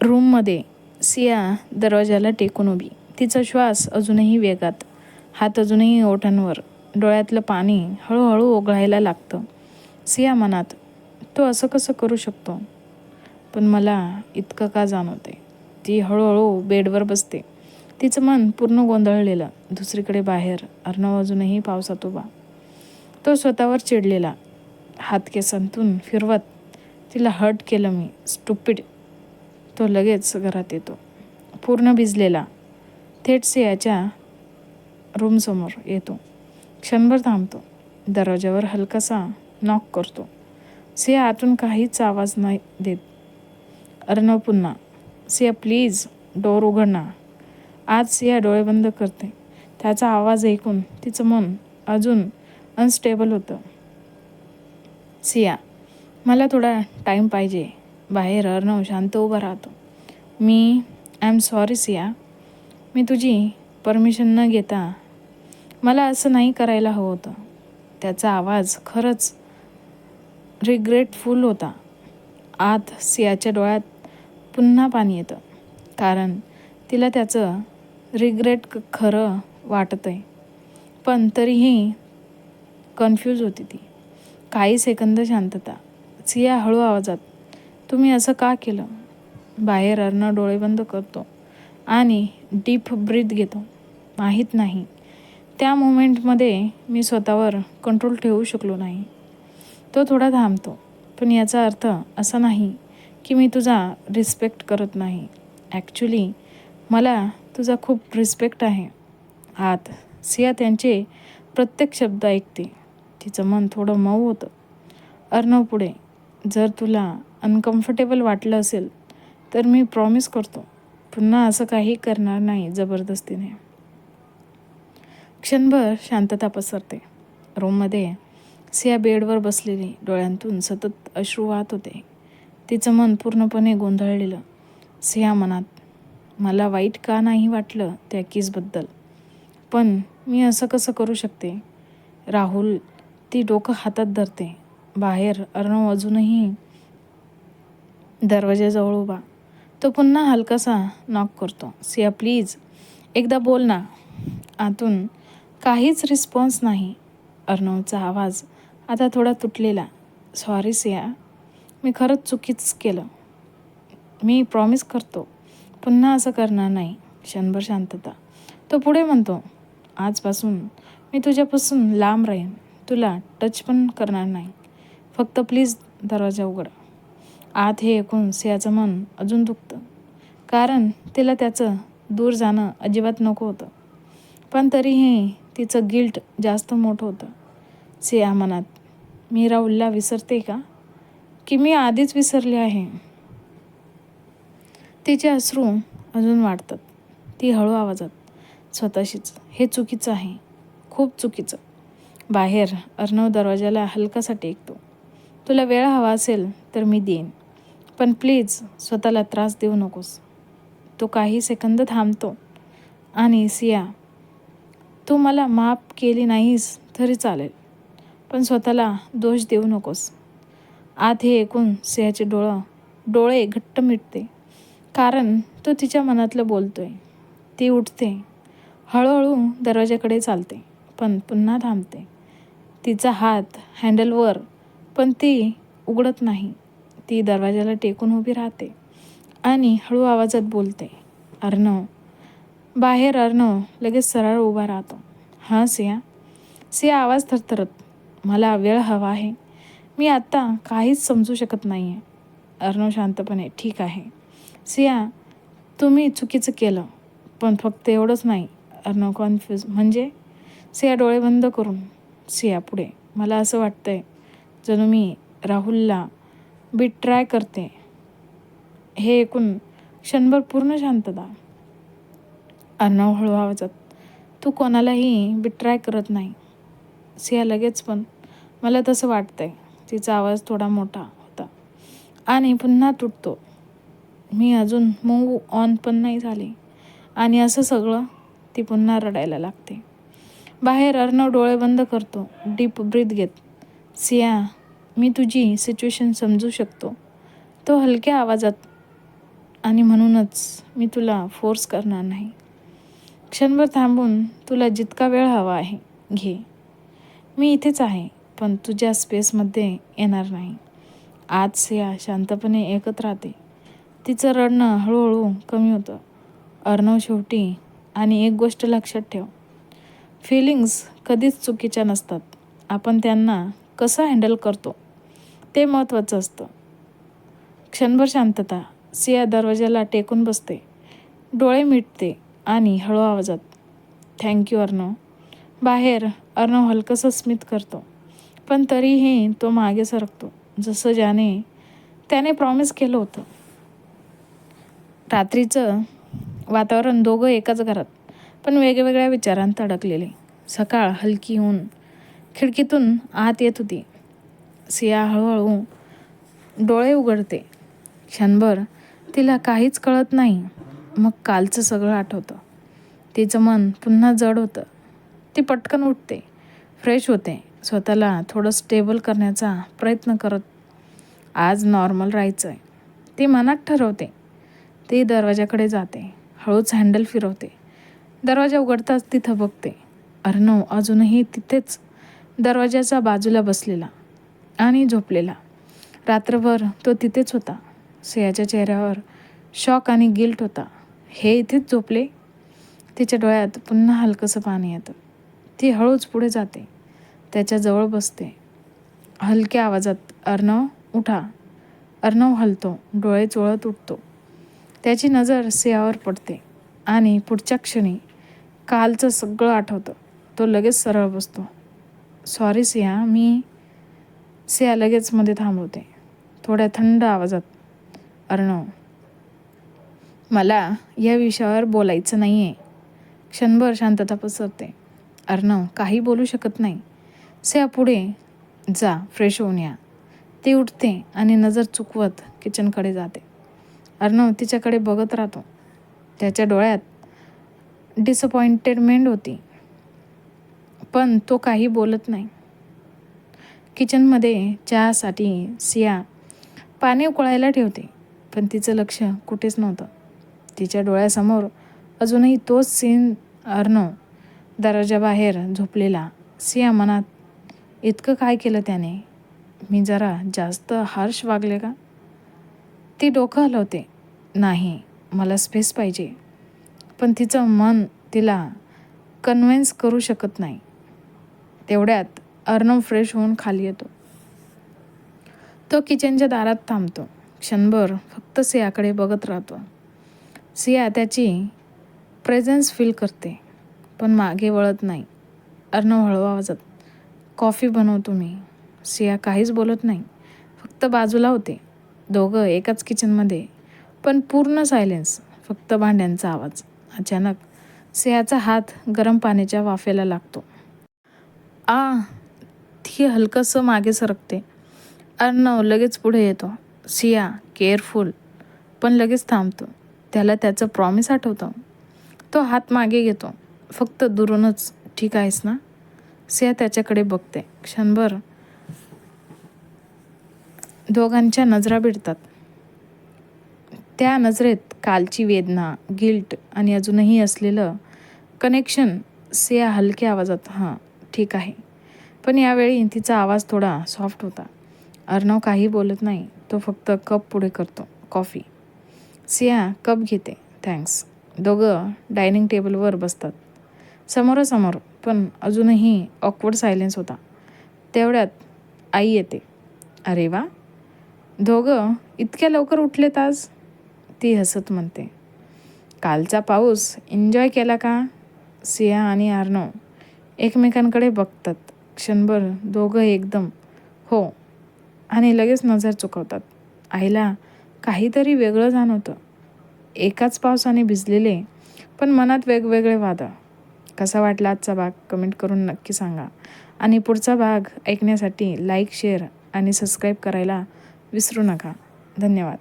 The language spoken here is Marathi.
रूममध्ये सिया दरवाजाला टेकून उभी. तिचा श्वास अजूनही वेगात, हात अजूनही ओठांवर. डोळ्यातलं पाणी हळूहळू ओघळायला लागतं. सिया मनात, तो असं कसं करू शकतो? पण मला इतकं का जाणवते? ती हळूहळू बेडवर बसते. तिचं मन पूर्ण गोंधळलेलं. दुसरीकडे बाहेर अर्णव अजूनही पावसात उभा. तो स्वतःवर चिडलेला, हात केसांतून फिरवत. तिला हर्ट केलं मी, स्टुपिड. तो लगेच घरात येतो, पूर्ण भिजलेला. थेट सियाच्या रूमसमोर येतो. क्षणभर थांबतो. दरवाजावर हलकासा नॉक करतो. सिया आतून काहीच आवाज नाही देत. अर्णव पुन्हा, सिया प्लीज डोर उघड ना. आज सिया डोळे बंद करते. त्याचा आवाज ऐकून तिचं मन अजून अनस्टेबल होतं. सिया, मला थोडा टाईम पाहिजे. बाहेर अर्णव शांत उभा राहतो. आय एम सॉरी सिया, मी तुझी परमिशन न घेता मला असं नाही करायला हवं होतं. त्याचा आवाज खरंच रिग्रेटफुल होता. आत सियाच्या डोळ्यात पुन्हा पाणी येतं, कारण तिला त्याचं रिग्रेट खरं वाटत आहे. पण तरीही कन्फ्यूज होती ती. काही सेकंद शांतता. सिया हळू आवाजात, तुम्ही असं का केलं? बाहेर अर्णव डोळे बंद करतो आणि डीप ब्रीथ घेतो. माहीत नाही, त्या मोमेंटमध्ये मी स्वतःवर कंट्रोल ठेवू शकलो नाही. तो थोडा थांबतो. पण याचा अर्थ असा नाही की मी तुझा रिस्पेक्ट करत नाही. ॲक्च्युली मला तुझा खूप रिस्पेक्ट आहे. आत सिया त्यांचे प्रत्येक शब्द ऐकते. तिचं मन थोडं मऊ होतं. अर्णव पुढे, जर तुला अनकम्फर्टेबल वाटलं असेल तर मी प्रॉमिस करतो पुन्हा असं काही करणार नाही जबरदस्तीने. क्षणभर शांतता पसरते. रूममध्ये सिया बेडवर बसलेली, डोळ्यांतून सतत अश्रू वाहत होते. तिचं मन पूर्णपणे गोंधळलेलं. सिया मनात, मला वाईट का नाही वाटलं त्या किसबद्दल, पण मी असं कसं करू शकते? राहुल, ती डोकं हातात धरते. बाहेर अर्णव अजूनही दरवाजाजवळ उभा. तो पुन्हा हलकासा नॉक करतो. सिया प्लीज एकदा बोल ना. आतून काहीच रिस्पॉन्स नाही. अर्णवचा आवाज आता थोडा तुटलेला, सॉरी सिया, मी खरंच चुकीच केलं. मी प्रॉमिस करतो पुन्हा असं करणार नाही. क्षणभर शांतता. तो पुढे म्हणतो, आजपासून मी तुझ्यापासून लांब राहीन. तुला टच पण करणार नाही. फक्त प्लीज दरवाजा उघड. आत हे ऐकून सियाचं मन अजून दुखतं, कारण तिला त्याचं दूर जाणं अजिबात नको होतं. पण तरीही तिचं गिल्ट जास्त मोठं होतं. सिया मनात, मी राहुलला विसरते का? की मी आधीच विसरले आहे? तिचे अश्रू अजून वाढतात. ती हळू आवाजात, स्वतःशीच, हे चुकीचं आहे, खूप चुकीचं. बाहेर अर्णव दरवाजाला हलकासा टेकतो. तुला वेळ हवा असेल तर मी देईन, पण प्लीज स्वतःला त्रास देऊ नकोस. तो काही सेकंद थांबतो आणि सिया, तू मला माफ केली नाहीस तरी चालेल, पण स्वतःला दोष देऊ नकोस. आत हे ऐकून सियाचे डोळे घट्ट मिटते, कारण तो तिच्या मनातलं बोलतोय. ती उठते, हळूहळू दरवाजाकडे चालते, पण पुन्हा थांबते. तिचा हात हँडलवर, पण ती उघडत नाही. ती दरवाजाला टेकून उभी राहते आणि हळू आवाजात बोलते, अर्णव. बाहेर अर्णव लगेच सरळ उभा राहतो. हां सिया. सिया आवाज थरथरत, मला वेळ हवा आहे. मी आत्ता काहीच समजू शकत नाही आहे. अर्णव शांतपणे, ठीक आहे सिया, तुम्ही चुकीचं केलं, पण फक्त एवढंच नाही. अर्णव कन्फ्यूज, म्हणजे? सिया डोळे बंद करून. सिया पुढे, मला असं वाटतंय जणू मी राहुलला बिट्राय करते. हे ऐकून क्षणभर पूर्ण शांतता. अर्णव हळू आवाजात, तू कोणालाही बिट्राय करत नाही. सिया लगेच, पण मला तसं वाटतंय. तिचा आवाज थोडा मोठा होता आणि पुन्हा तुटतो. मी अजून मूव ऑन पण नाही झाले. आणि असं सगळं. ती पुन्हा रडायला लागते. बाहेर अर्णव डोळे बंद करतो, डीप ब्रीथ घेत. सिया, मी तुझी सिच्युएशन समजू शकतो. तो हलक्या आवाजात आणि म्हणूनच मी तुला फोर्स करणार नाही. क्षणभर थांबून तुला जितका वेळ हवा आहे घे. मी इथेच आहे, पण तुझ्या स्पेसमध्ये येणार नाही. आज सिया शांतपणे ऐकत राहते. तिचं रडणं हळूहळू कमी होतं. अर्णव शेवटी, आणि एक गोष्ट लक्षात ठेव, फिलिंग्स कधीच चुकीच्या नसतात. आपण त्यांना कसं हँडल करतो ते महत्त्वाचं असतं. क्षणभर शांतता. सिया दरवाजाला टेकून बसते, डोळे मिटते आणि हळू आवाजात, थँक्यू अर्णव. बाहेर अर्णव हलकंसं स्मित करतो, पण तरीही तो मागे सरकतो, जसं त्याने प्रॉमिस केलं होतं. रात्रीचं वातावरण, दोघं एकाच घरात पण वेगवेगळ्या विचारांत अडकलेले. सकाळ हलकी होऊन खिडकीतून आत येत होती. सिया हळूहळू डोळे उघडते. क्षणभर तिला काहीच कळत नाही. मग कालचं सगळं आठवतं. तिचं मन पुन्हा जड होतं. ती पटकन उठते, फ्रेश होते, स्वतःला थोडं स्टेबल करण्याचा प्रयत्न करत आज नॉर्मल राहायचं आहे ती मनात ठरवते. ती दरवाजाकडे जाते, हळूच हँडल फिरवते. दरवाजा उघडताच तिथं बघते, अर्णव अजूनही तिथेच दरवाजाच्या बाजूला बसलेला आणि झोपलेला. रात्रभर तो तिथेच होता. सियाच्या चेहऱ्यावर शॉक आणि गिल्ट होता. हे इथेच झोपले? तिच्या डोळ्यात पुन्हा हलकंसं पाणी येतं. ती हळूच पुढे जाते, त्याच्याजवळ बसते. हलक्या आवाजात, अर्णव उठा. अर्णव हलतो, डोळे चोळत उठतो. त्याची नजर सियावर पडते आणि पुढच्या क्षणी कालचं सगळं आठवतं. तो लगेच सरळ बसतो. सॉरी सिया, सिया लगेच मध्ये थांबवते, थोड्या थंड आवाजात, अर्णव मला या विषयावर बोलायचं नाही आहे. क्षणभर शांतता पसरते. अर्णव काही बोलू शकत नाही. सिया पुढे जा, फ्रेश होऊन या. ती उठते आणि नजर चुकवत किचनकडे जाते. अर्णव तिच्याकडे बघत राहतो. त्याच्या डोळ्यात डिसअपॉइंटेडमेंट होती, पण तो काही बोलत नाही. किचनमध्ये चहासाठी सिया पाणी उकळायला ठेवते, पण तिचं लक्ष कुठेच नव्हतं. तिच्या डोळ्यासमोर अजूनही तोच सीन, अर्णव दरवाजाबाहेर झोपलेला. सिया मनात, इतकं काय केलं त्याने? मी जरा जास्त हार्श वागले का? ती डोकं हलवते, नाही, मला स्पेस पाहिजे. पण तिचं मन तिला कन्व्हिन्स करू शकत नाही. तेवढ्यात अर्णव फ्रेश होऊन खाली येतो. तो किचनच्या दारात थांबतो. क्षणभर फक्त सियाकडे बघत राहतो. सिया त्याची प्रेझेन्स फील करते, पण मागे वळत नाही. अर्णव हळू आवाजात, कॉफी बनवतो मी. सिया काहीच बोलत नाही, फक्त बाजूला होते. दोघं एकाच किचनमध्ये, पण पूर्ण सायलेन्स, फक्त भांड्यांचा आवाज. अचानक सियाचा हात गरम पाण्याच्या वाफेला लागतो. ती हलकंसं मागे सरकते. अर्णव लगेच पुढे येतो. सिया, केअरफुल, पण लगेच थांबतो. त्याला त्याचं प्रॉमिस आठवतं. तो हात मागे घेतो, फक्त दुरूनच, ठीक आहेस ना? सिया त्याच्याकडे बघते. क्षणभर दोघांच्या नजरा भिडतात. त्या नजरेत कालची वेदना, गिल्ट आणि अजूनही असलेलं कनेक्शन. सिया हलक्या आवाजात, हां ठीक आहे, पण यावेळी तिचा आवाज थोडा सॉफ्ट होता. अर्णव काही बोलत नाही. तो फक्त कप पुढे करतो, कॉफी. सिया कप घेते, थँक्स. दोघं डायनिंग टेबलवर बसतात, समोरासमोर, पण अजूनही ऑकवर्ड सायलेन्स होता. तेवढ्यात आई येते. अरे वा, दोघं इतक्या लवकर उठलेत आज? ती हसत म्हणते. कालचा पाऊस एन्जॉय केला का? सिया आणि अर्णव एकमेकांकडे बघतात. क्षणभर दोघं एकदम हो, आणि लगेच नजर चुकवतात. आईला काहीतरी वेगळं जाणवतं. एकाच पावसाने भिजलेले, पण मनात वेगवेगळे वादळ. कसा वाटला आजचा भाग कमेंट करून नक्की सांगा. आणि पुढचा भाग ऐकण्यासाठी लाईक, शेअर आणि सबस्क्राईब करायला विसरू नका. धन्यवाद.